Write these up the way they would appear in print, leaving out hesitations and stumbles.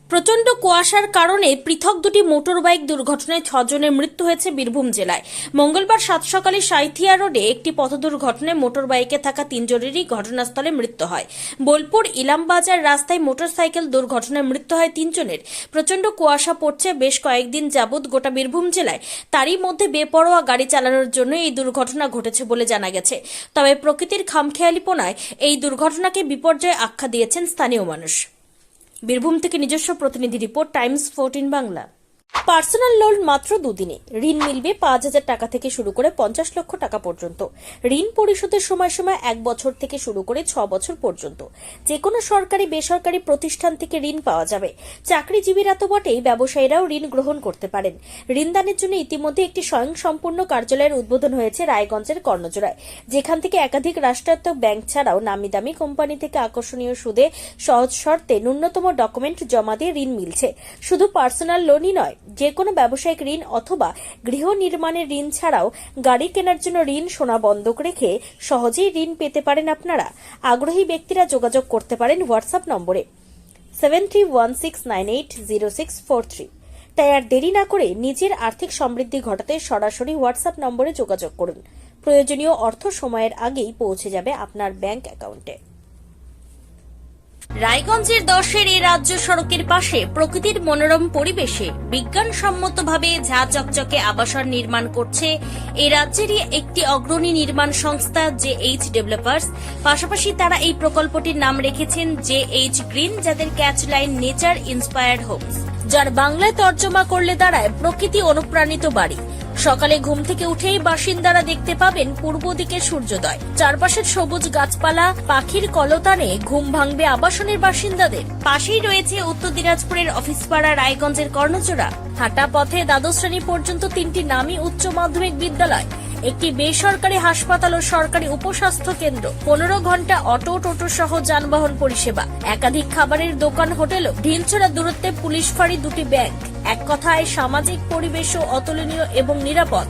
প্রচণ্ড কুয়াশার কারণে পৃথক দুটি মোটরবাইক দুর্ঘটনায় 6 জনের মৃত্যু হয়েছে বীরভূম জেলায়। মঙ্গলবার সাত সকালে সাঁইথিয়া রোডে একটি পথ দুর্ঘটনায় মোটরবাইকে থাকা 3 জনেরই ঘটনাস্থলে মৃত্যু হয়। বোলপুর ইলামবাজার রাস্তায় মোটরসাইকেল দুর্ঘটনায় মৃত্যু হয় 3 জনের। প্রচণ্ড কুয়াশা পড়ছে বেশ কয়েকদিন যাবৎ গোটা বীরভূম জেলায়। তারই মধ্যে বেপরোয়া গাড়ি চালানোর জন্য এই দুর্ঘটনা ঘটেছে বলে জানা গেছে। তবে প্রকৃতির খামখেয়ালিপনায় এই দুর্ঘটনাকে বিপর্যয় আখ্যা দিয়েছেন স্থানীয় মানুষ। বীরভূম থেকে নিজস্ব প্রতিনিধি report, Times 14 Bangla. Personal loan মাত্র 2 দিনে ঋণ মিলবে 5,000 টাকা থেকে শুরু করে 50 লক্ষ টাকা পর্যন্ত। ঋণ পরিশোধের সময়সীমা 1 বছর থেকে শুরু করে 6 বছর পর্যন্ত। যে কোনো সরকারি বেসরকারি প্রতিষ্ঠান থেকে ঋণ পাওয়া যাবে। চাকরিজীবীরা তো বটেই, ব্যবসায়ীরাও ঋণ গ্রহণ করতে পারেন। ঋণদানের জন্য ইতিমধ্যে একটি স্বয়ংসম্পূর্ণ কার্যালয়ের উদ্বোধন হয়েছে রায়গঞ্জের কর্ণজোড়ায়, যেখান থেকে একাধিক রাষ্ট্রায়ত্ত ব্যাংক ছাড়াও নামি দামি কোম্পানি থেকে আকর্ষণীয় সুদে সহজ শর্তে ন্যূনতম ডকুমেন্ট জমা দিয়ে ঋণ মিলছে। শুধু পার্সোনাল লোনই নয়, যে কোনো ব্যবসায়িক ঋণ অথবা গৃহ নির্মাণের ঋণ ছাড়াও গাড়ি কেনার জন্য ঋণ, সোনা বন্ধক রেখে সহজেই ঋণ পেতে পারেন আপনারা। আগ্রহী ব্যক্তিরা যোগাযোগ করতে পারেন হোয়াটসঅ্যাপ নম্বরে 7316980643। তাই আর দেরি না করে নিজের আর্থিক সমৃদ্ধি ঘটাতে সরাসরি হোয়াটসঅ্যাপ নম্বরে যোগাযোগ করুন। প্রয়োজনীয় অর্থ সময়ের আগেই পৌঁছে যাবে আপনার ব্যাংক অ্যাকাউন্টে। রায়গঞ্জের 10-এর এই রাজ্য সড়কের পাশে প্রকৃতির মনোরম পরিবেশে বিজ্ঞানসম্মতভাবে ঝা চকচকে আবাসন নির্মাণ করছে এই রাজ্যেরই একটি অগ্রণী নির্মাণ সংস্থা JH ডেভেলপার্স। পাশাপাশি তারা এই প্রকল্পটির নাম রেখেছেন JH গ্রিন, যাদের catch line nature inspired homes, যার বাংলায় তর্জমা করলে দাঁড়ায় প্রকৃতি অনুপ্রাণিত বাড়ি। সকালে ঘুম থেকে উঠেই বাসিন্দারা দেখতে পাবেন পূর্ব দিকে সূর্যোদয়। চারপাশের সবুজ গাছপালা, পাখির কলতানে ঘুম ভাঙবে আবাসনের বাসিন্দাদের। পাশেই রয়েছে উত্তর দিনাজপুরের অফিসপাড়া রায়গঞ্জের কর্ণজোড়া। হাঁটা পথে দ্বাদশ শ্রেণী পর্যন্ত 3টি নামী উচ্চ মাধ্যমিক বিদ্যালয়, একটি বেসরকারি হাসপাতাল ও সরকারি উপস্বাস্থ্য কেন্দ্র, 15 ঘন্টা অটো, টোটো সহ যানবাহন পরিষেবা, একাধিক খাবারের দোকান, হোটেলও, ঢিলছড়া দূরত্বে পুলিশ ফাঁড়ি, 2টি ব্যাংক। এক কথায় সামাজিক পরিবেশও অতুলনীয় এবং নিরাপদ।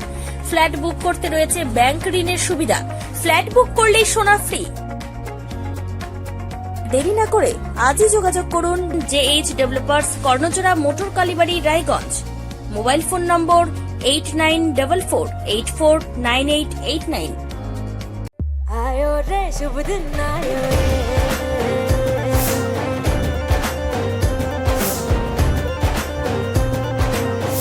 ফ্ল্যাট বুক করতে রয়েছে ব্যাংক ঋণের সুবিধা। ফ্ল্যাট বুক করলেই সোনা ফ্রি। দেরি না করে আজই যোগাযোগ করুন JH developers, Karnajora, motor Kalibari, Raiganj. Mobile phone number 8944849889। आयो रे शुभ दिन आयो रे,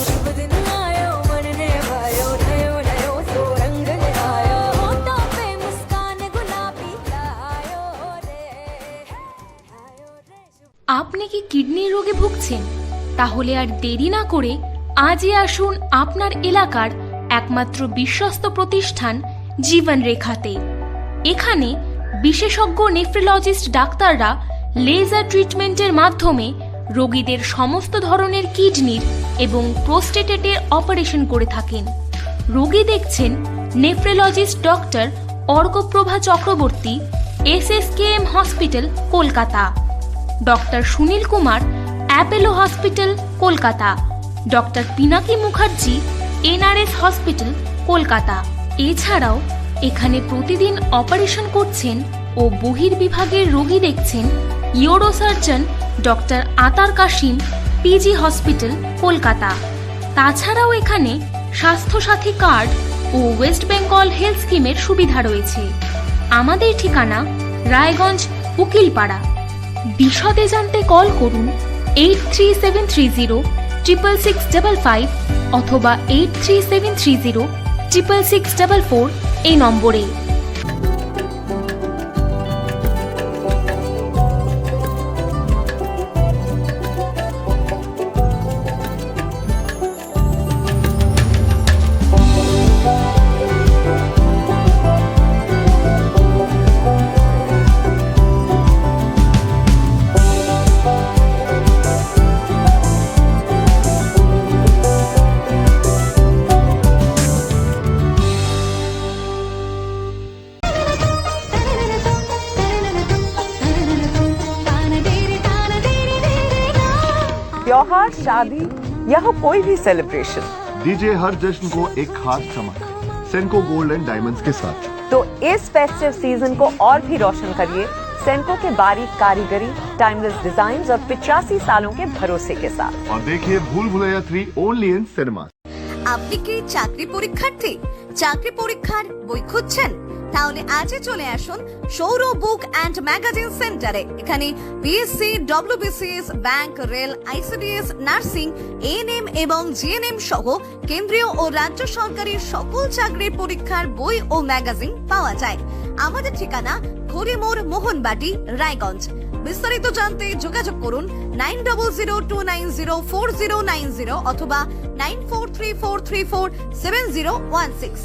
शुभ दिन आयो मन ने भायो, नयो नयो सो रंग ले आयो, होठों पे मुस्कान गुलाबी आयो रे, आयो रे शुभ। আপনি কি কিডনির রোগে ভুগছেন? তাহলে আর দেরি না করে আজই আসুন আপনার এলাকার একমাত্র বিশ্বস্ত প্রতিষ্ঠান জীবন রেখাতে। এখানে বিশেষজ্ঞ নেফ্রোলজিস্ট ডাক্তাররা লেজার ট্রিটমেন্টের মাধ্যমে রোগীদের সমস্ত ধরনের কিডনির এবং প্রোস্টেটের অপারেশন করে থাকেন। রোগী দেখছেন nephrologist doctor Arkaprabha Chakraborty, SSKM hospital, Kolkata. Doctor Sunil Kumar, Apollo hospital, Kolkata. Doctor Pinaki Mukherjee, NRS hospital, Kolkata. এছাড়াও এখানে প্রতিদিন অপারেশন করছেন ও বহির্বিভাগের রোগী দেখছেন ইউরোসার্জন ডক্টর আতার কাশিম, PG হসপিটাল, কলকাতা। তাছাড়াও এখানে স্বাস্থ্যসাথী কার্ড ও ওয়েস্ট বেঙ্গল হেলথ স্কিমের সুবিধা রয়েছে। আমাদের ঠিকানা রায়গঞ্জ, উকিলপাড়া। বিশদে জানতে কল করুন 8373066655 অথবা 8373066644 এই নম্বরে। त्योहार, शादी या हो कोई भी सेलिब्रेशन, दीजिए हर जश्न को एक खास चमक सेनको गोल्ड एंड डायमंड्स के साथ। तो इस फेस्टिव सीजन को और भी रोशन करिए सेंको के बारीक कारीगरी, टाइमलेस डिजाइन और 85 सालों के भरोसे के साथ। और देखिए भूल भुलैया 3 ओनली इन सिनेमा। আপনি কি চাকরি পরীক্ষার্থী? চাকরি পরীক্ষার বই খুঁজছেন? তাহলে আজই চলে আসুন সৌর বুক অ্যান্ড ম্যাগাজিন সেন্টারে। এখানে BSc, WBCS, bank, rail, ICDS, nursing, ANM এবং জিএনএম সহ কেন্দ্রীয় ও রাজ্য সরকারের সকল চাকরির পরীক্ষার বই ও ম্যাগাজিন পাওয়া যায়। আমাদের ঠিকানা খড়িমোড়, মোহনবাটি, রায়গঞ্জ। বিস্তারিত জানতে যোগাযোগ করুন 9002904090 অথবা 9434347016।